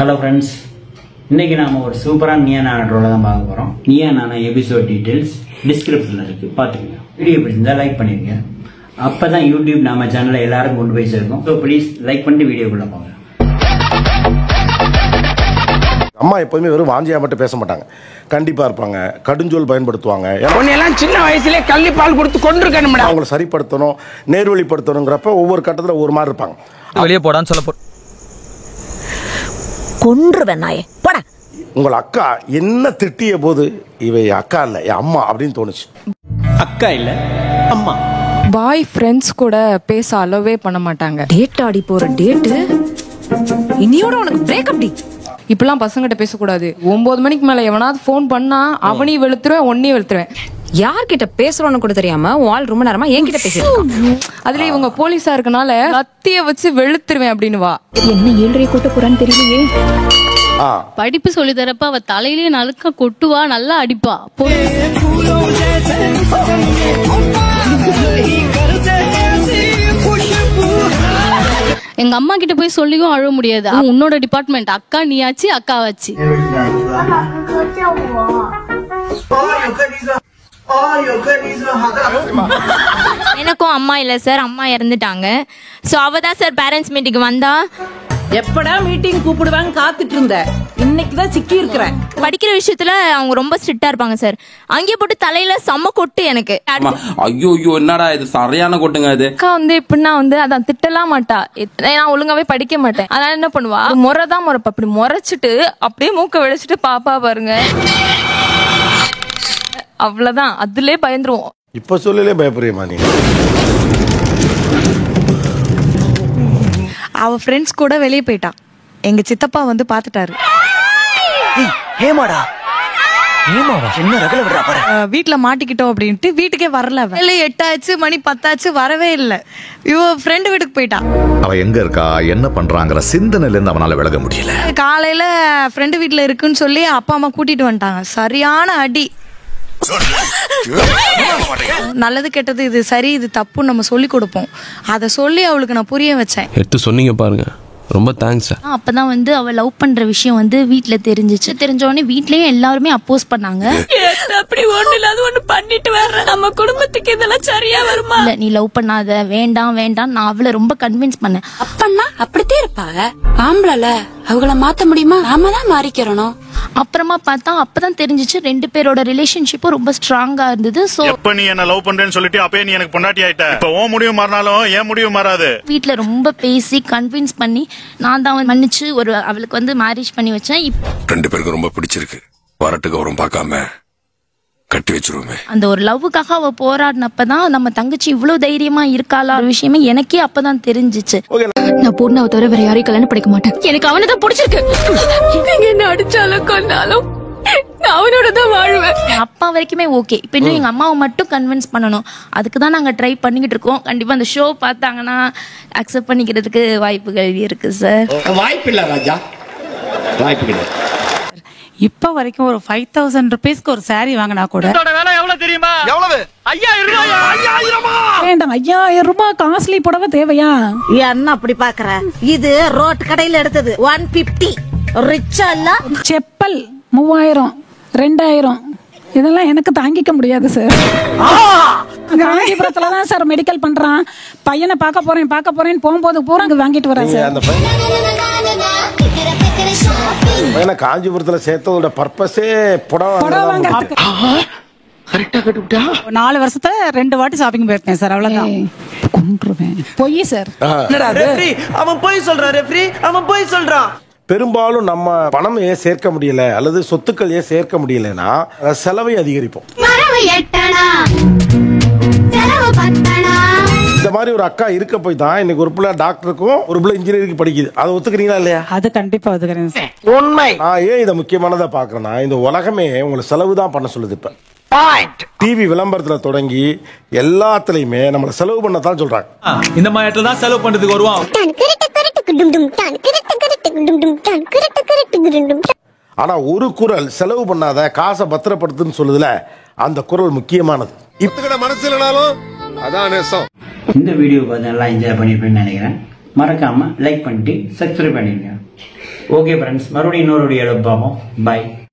Hello friends, இன்னைக்கு நாம ஒரு சூப்பரான நீயா நானா ட்ரோல தான் பார்க்க போறோம். நீயா நானா எபிசோட் டீடைல்ஸ் டிஸ்கிரிப்ஷன்ல இருக்கு, பாத்துக்கங்க. வீடியோ பிடிச்சிருந்தா லைக் பண்ணிருங்க, அப்பதான் யூடியூப் நம்ம சேனல்ல எல்லாரும் கொண்டு போய் சேர்க்கும். ஸோ ப்ளீஸ் லைக் பண்ணிட்டு வீடியோக்குள்ள போங்க. அம்மா எப்போதுமே வெறும் வாஞ்சியா மட்டும் பேச மாட்டாங்க, கண்டிப்பா இருப்பாங்க, கடுஞ்சொல் பயன்படுத்துவாங்க. சின்ன வயசுல கள்ளி பால் கொடுத்து கொண்டிருக்கணும், அவங்களை சரிப்படுத்தணும், நேர்வழிப்படுத்தணுங்கிறப்ப ஒவ்வொரு கட்டத்தில் ஒவ்வொரு மாதிரி இருப்பாங்க. வெளியே போடான்னு சொல்ல கொன்றுவேன் நாயே, போடா. உங்கள் அக்கா என்ன திட்டிய போது இவை அக்கா இல்ல என் அம்மா அப்படின்னு தோணுச்சு. அக்கா இல்ல அம்மா. பாய் ஃப்ரெண்ட்ஸ் கூட பேச அலோவே பண்ண மாட்டாங்க. டேட் ஆடி போற டேட் இன்னியோட உனக்கு பிரேக்கப் டி. இப்பெல்லாம் பசங்கிட்ட பேசக்கூடாது. 9 மணிக்கு மேல எவனாவது போன் பண்ணா அவனையும் வெளுத்துருவேன், ஒன்னையும் வெளுத்துருவேன். யார்கிட்ட பேசுறோன்னு கூட தெரியாம வால் ரொம்ப நேரமா என்கிட்ட பேசிட்டு அதுல இவங்க போலீஸா இருக்கனால லத்திய வச்சு வெளுத்துருவேன் அப்படின்னு வா. என்ன 7:30 கூட்ட போறான்னு தெரியலையே. படிப்பு சொல்லி தரப்ப அவ தலையிலேயே நலுக்க கொட்டுவா, நல்லா அடிப்பா. எங்க அம்மா கிட்ட போய் சொல்லியும் அழ முடியாது. உன்னோட டிபார்ட்மெண்ட் அக்கா நீயாச்சு, அக்காவாச்சு. எனக்கும் அம்மா இல்ல சார், அம்மா இறந்துட்டாங்க. சோ அவதான் சார் பேரண்ட்ஸ் மீட்டிங் வந்தா. எப்படா மீட்டிங் கூப்பிடுவாங்க காத்துட்டு இருந்த, இன்னைக்குதான் சிக்கி இருக்கிறேன். படிக்கிற விஷயத்துல அவங்க ரொம்ப ஸ்ட்ரிக்டா இருப்பாங்க சார். அங்கே போட்டு தலையில செம்ம கொட்டு எனக்கு. ஐயோ என்னடா இது சரியான கொட்டுங்க இது. அக்கா இப்படின்னா அதான் திட்டலாம் மாட்டா, நான் ஒழுங்காவே படிக்க மாட்டேன். அதனால என்ன பண்ணுவா, முறைதான் முறைப்பா, அப்படி முறைச்சிட்டு அப்படியே மூக்க வெடிச்சிட்டு பாப்பா பாருங்க, அவ்வளவுதான். அதுலயே பயந்துருவோம். இப்ப சொல்லலே பயப்படுறியமா நீ? அவ ஃப்ரெண்ட்ஸ் கூட வெளியே போயிட்டான். எங்க சித்தப்பா வந்து பாத்துட்டாரு. வீட்டுல மாட்டிக்கிட்டோம் அப்படின்ட்டு வீட்டுக்கே வரல. 8 ஆச்சு, மணி 10 ஆச்சு, வரவே இல்ல. இவ ஃப்ரெண்டு வீட்டுக்கு போயிட்டான். அவ எங்க இருக்கா, என்ன பண்றாங்கிற சிந்தனையில இருந்து அவனால விலக முடியல. காலையில ஃப்ரெண்டு வீட்டுல இருக்குன்னு சொல்லி அப்பா அம்மா கூட்டிட்டு வந்துட்டாங்க. சரியான அடி. நல்லது கெட்டது, இது சரி இது தப்புன்னு நம்ம சொல்லி கொடுப்போம். அதை சொல்லி அவளுக்கு நான் புரிய வச்சேன். எடுத்து சொன்னீங்க பாருங்க, ரொம்ப தேங்க்ஸ். அப்பதான் வந்து அவ லவ் பண்ற விஷயம் வந்து வீட்டுல தெரிஞ்சிச்சு. தெரிஞ்ச உடனே வீட்லயும் எல்லாருமே அப்போஸ் பண்ணாங்க. அப்படி ஒண்ணு இல்லாத ஒண்ணு பண்ணிட்டு வர்ற நம்ம குடும்பத்துக்கு இதெல்லாம் சரியா வருமா? இல்ல நீ லவ் பண்ணாத, வேண்டாம் வேண்டாம், நான் அவளை ரொம்ப கன்வின்ஸ் பண்ணேன். அப்பன்னா அப்படித்தே இருப்பாங்க ஆம்பளை, அவங்கள மாத்த முடியுமா? நாம தான் மாறிக்கிறணும். அப்புறமா பார்த்தா அப்பதான் தெரிஞ்சிச்சு 2 பேரோட ரிலேஷன்ஷிப்பும் ரொம்ப ஸ்ட்ராங்கா இருந்தது. சோ எப்ப நீ என்ன லவ் பண்றேன்னு சொல்லிட்டு அப்பவே நீ எனக்கு பொண்டாட்டி ஆயிட்ட. இப்ப உன் முடிவு மாறினாலும் என் முடிவு மாறாது. வீட்ல ரொம்ப பேசி கன்வின்ஸ் பண்ணி நான் தான் மன்னிச்சு ஒரு அவளுக்கு வந்து மேரேஜ் பண்ணி வச்சேன். 2 பேருக்கு ரொம்ப பிடிச்சிருக்கு, வரட்டுக்கு வரும் பார்க்காம கட்டி வச்சிருவோமே. அந்த ஒரு லவ்வுக்காக அவ போராடினப்பதான் நம்ம தங்கச்சி இவ்வளவு தைரியமா இருக்காளா விஷயமே எனக்கே அப்பதான் தெரிஞ்சிச்சு. நான் பூர்ணாவை தவிர வேற யாரையும் கல்யாணம் படிக்க மாட்டேன். எனக்கு அவனை தான் பிடிச்சிருக்கு. என்ன அடிச்சாலும் கொன்னாலும் நான் அவனோட தான் வாழ்வேன். அப்பா வரைக்குமே ஓகே. இப்ப இன்னும் எங்க அம்மாவை மட்டும் கன்வின்ஸ் பண்ணணும். அதுக்குதான் நாங்க ட்ரை பண்ணிக்கிட்டு இருக்கோம். கண்டிப்பா அந்த ஷோ பார்த்தாங்கன்னா அக்செப்ட் பண்ணிக்கிறதுக்கு வாய்ப்புகள் இருக்கு சார். வாய்ப்பு இல்ல ராஜா, வாய்ப்பு கிடையாது. இப்ப வரைக்கும் ஒரு 5000 ரூபீஸ்க்கு ஒரு சாரி வாங்கினா கூட வேலை எவ்வளவு தெரியுமா? எவ்வளவு? 5000 ரூபாய். வேண்டாம், 5000 ரூபாய் காஸ்ட்லி புடவை தேவையா? என்ன அப்படி பாக்குற? இது ரோட் கடையில எடுத்தது 150. ரிச்சா இல்ல? செப்பல் 3000, 2000 இதெல்லாம் எனக்கு தாங்கிக்க முடியாது சார். காஞ்சிபுரத்துலதான் சார் மெடிக்கல் பண்றான். பையனை பார்க்க போறேன்னு போகும்போது பூரா அங்க வாங்கிட்டு வரேன் சார். காஞ்சிபுரத்துல சேர்த்ததோட பர்பஸே புடவை வாங்க. 4 வருஷத்துல 2 வாட்டி ஷாப்பிங் போயிருக்கேன் சார், அவ்வளவுதான். கொன்றுவேன். பொய் சார். அவன் பொய் சொல்றான் ரெஃப்ரி, அவன் பொய் சொல்றான். பெரும்பாலும் நம்ம பணம் ஏன் சேர்க்க முடியல அல்லது சொத்துக்கள் ஏன் சேர்க்க முடியலன்னா செலவை அதிகரிப்போம். இந்த மாதிரி ஒரு அக்கா இருக்க போய் தான் இன்னைக்கு ஒரு பிள்ளை டாக்டருக்கும் ஒரு பிள்ளை இன்ஜினியரிங் படிக்குது. அதை ஒத்துக்கிறீங்களா இல்லையா? அது கண்டிப்பா ஒத்துக்கிறேன் சார். உண்மை. நான் ஏன் இதை முக்கியமானதா பாக்குறேன்னா, இந்த உலகமே உங்களை செலவு தான் பண்ண சொல்லுது. இப்ப டிவி விளம்பரத்துல தொடங்கி எல்லாத்துலயுமே நம்மள செலவு பண்ணத்தான் சொல்றாங்க. இந்த மாதிரி இடத்துல தான் செலவு பண்றதுக்கு வருவான். ஆனா ஒரு குரல் செலவு பண்ணாத, காசை பத்திரப்படுத்துன்னு சொல்லுதுல, அந்த குரல் முக்கியமானது. மனசு இல்லனாலும் அதான் நேசம். இந்த வீடியோ பார்த்து நல்லா என்ஜாய் பண்ணிருப்பேன்னு நினைக்கிறேன். மறக்காம லைக் பண்ணிட்டு சப்ஸ்கிரைப் பண்ணிருங்க. ஓகே ஃப்ரெண்ட்ஸ், மறுபடியும் இன்னொரு வீடியோல பார்ப்போம். பை.